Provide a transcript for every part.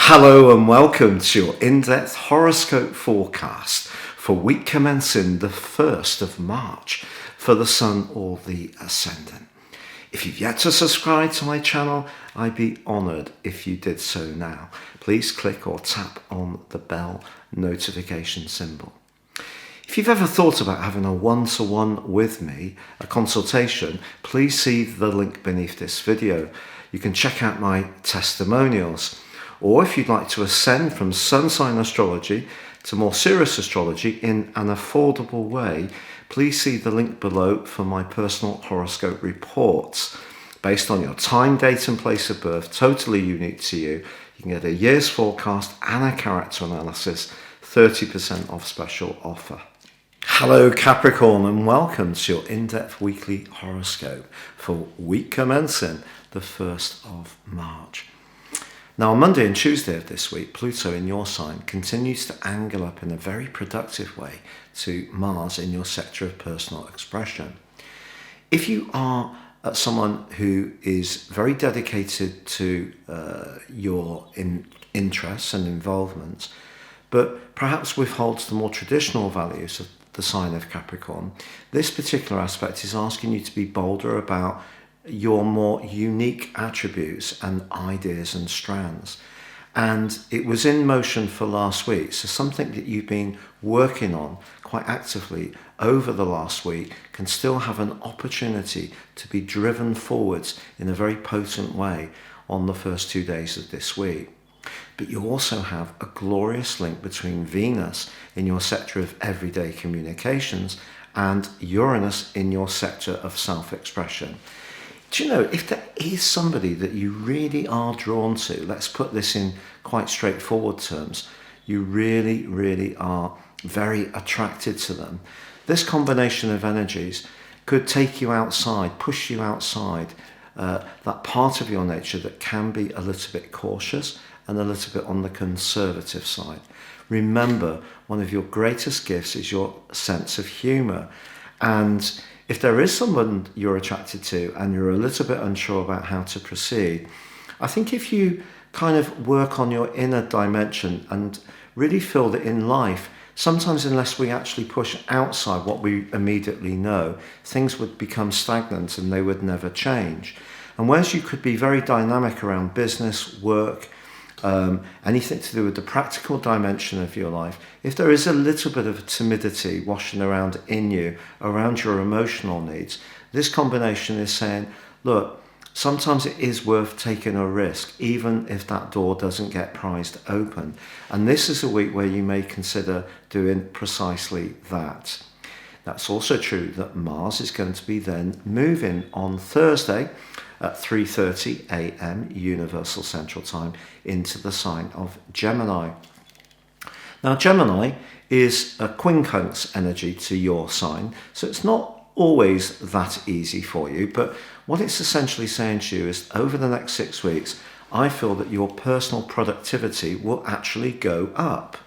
Hello and welcome to your in-depth horoscope forecast for week commencing the 1st of March for the Sun or the Ascendant. If you've yet to subscribe to my channel, I'd be honoured if you did so now. Please click or tap on the bell notification symbol. If you've ever thought about having a one-to-one with me, a consultation, please see the link beneath this video. You can check out my testimonials. Or if you'd like to ascend from sun sign astrology to more serious astrology in an affordable way, please see the link below for my personal horoscope reports. Based on your time, date and place of birth, totally unique to you, you can get a year's forecast and a character analysis, 30% off special offer. Hello Capricorn and welcome to your in-depth weekly horoscope for week commencing the 1st of March. Now on Monday and Tuesday of this week, Pluto in your sign continues to angle up in a very productive way to Mars in your sector of personal expression. If you are someone who is very dedicated to your interests and involvements, but perhaps withholds the more traditional values of the sign of Capricorn, this particular aspect is asking you to be bolder about your more unique attributes and ideas and strands. And it was in motion for last week, so something that you've been working on quite actively over the last week can still have an opportunity to be driven forwards in a very potent way on the first 2 days of this week. But you also have a glorious link between Venus in your sector of everyday communications and Uranus in your sector of self-expression. Do you know, if there is somebody that you really are drawn to, let's put this in quite straightforward terms, you really are very attracted to them, this combination of energies could take you outside, push you outside that part of your nature that can be a little bit cautious and a little bit on the conservative side. Remember, one of your greatest gifts is your sense of humour. And if there is someone you're attracted to and you're a little bit unsure about how to proceed, I think if you kind of work on your inner dimension and really feel that in life, sometimes unless we actually push outside what we immediately know, things would become stagnant and they would never change. And whereas you could be very dynamic around business, work, anything to do with the practical dimension of your life, if there is a little bit of timidity washing around in you, around your emotional needs, this combination is saying, look, sometimes it is worth taking a risk, even if that door doesn't get prized open. And this is a week where you may consider doing precisely that. That's also true that Mars is going to be then moving on Thursday at 3:30 a.m. Universal Central Time into the sign of Gemini. Now Gemini is a quincunx energy to your sign, so it's not always that easy for you, but what it's essentially saying to you is over the next 6 weeks, I feel that your personal productivity will actually go up.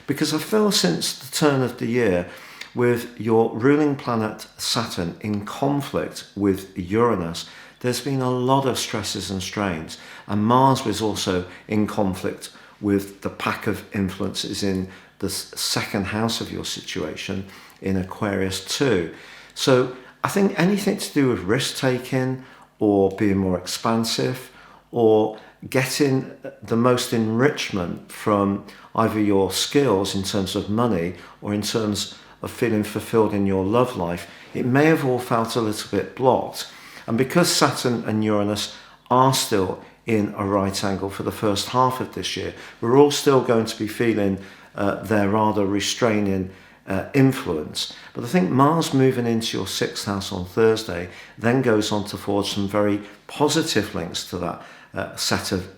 Because I feel since the turn of the year, with your ruling planet Saturn in conflict with Uranus, there's been a lot of stresses and strains, and Mars was also in conflict with the pack of influences in the second house of your situation in Aquarius too. So I think anything to do with risk taking or being more expansive or getting the most enrichment from either your skills in terms of money or in terms of feeling fulfilled in your love life, it may have all felt a little bit blocked. And because Saturn and Uranus are still in a right angle for the first half of this year, we're all still going to be feeling their rather restraining influence. But I think Mars moving into your 6th house on Thursday then goes on to forge some very positive links to that set of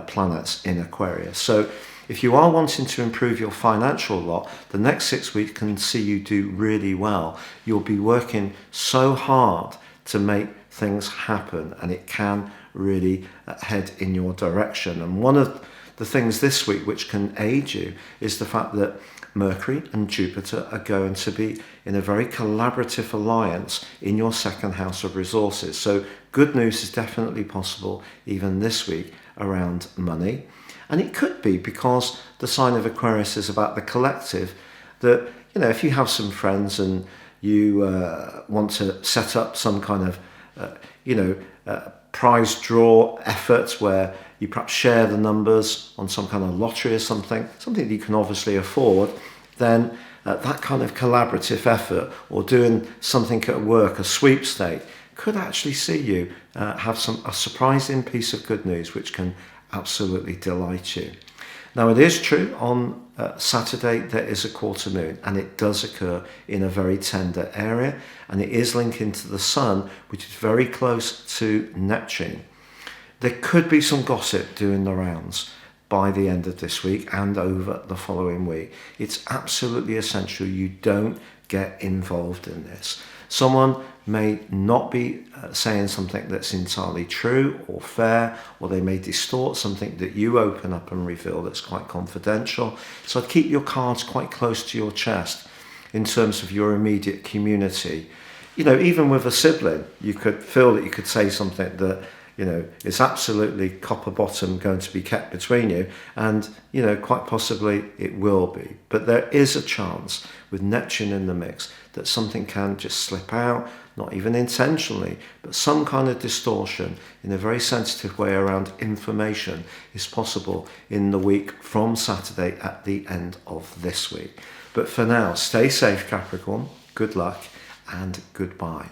planets in Aquarius. So if you are wanting to improve your financial lot, the next 6 weeks can see you do really well. You'll be working so hard to make things happen, and it can really head in your direction. And one of the things this week which can aid you is the fact that Mercury and Jupiter are going to be in a very collaborative alliance in your second house of resources. So good news is definitely possible even this week around money. And it could be because the sign of Aquarius is about the collective, that, if you have some friends and you want to set up some kind of, prize draw effort where you perhaps share the numbers on some kind of lottery or something that you can obviously afford, then that kind of collaborative effort, or doing something at work, a sweepstake, could actually see you have a surprising piece of good news which can absolutely delight you. Now, it is true on Saturday there is a quarter moon, and it does occur in a very tender area, and it is linking to the Sun, which is very close to Neptune. There could be some gossip doing the rounds by the end of this week and over the following week. It's absolutely essential you don't get involved in this. Someone may not be saying something that's entirely true or fair, or they may distort something that you open up and reveal that's quite confidential. So I'd keep your cards quite close to your chest in terms of your immediate community. Even with a sibling, you could feel that you could say something that it's absolutely copper bottom going to be kept between you, and quite possibly it will be. But there is a chance with Neptune in the mix that something can just slip out, not even intentionally, but some kind of distortion in a very sensitive way around information is possible in the week from Saturday at the end of this week. But for now, stay safe, Capricorn. Good luck and goodbye.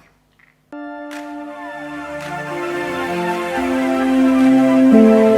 Thank you.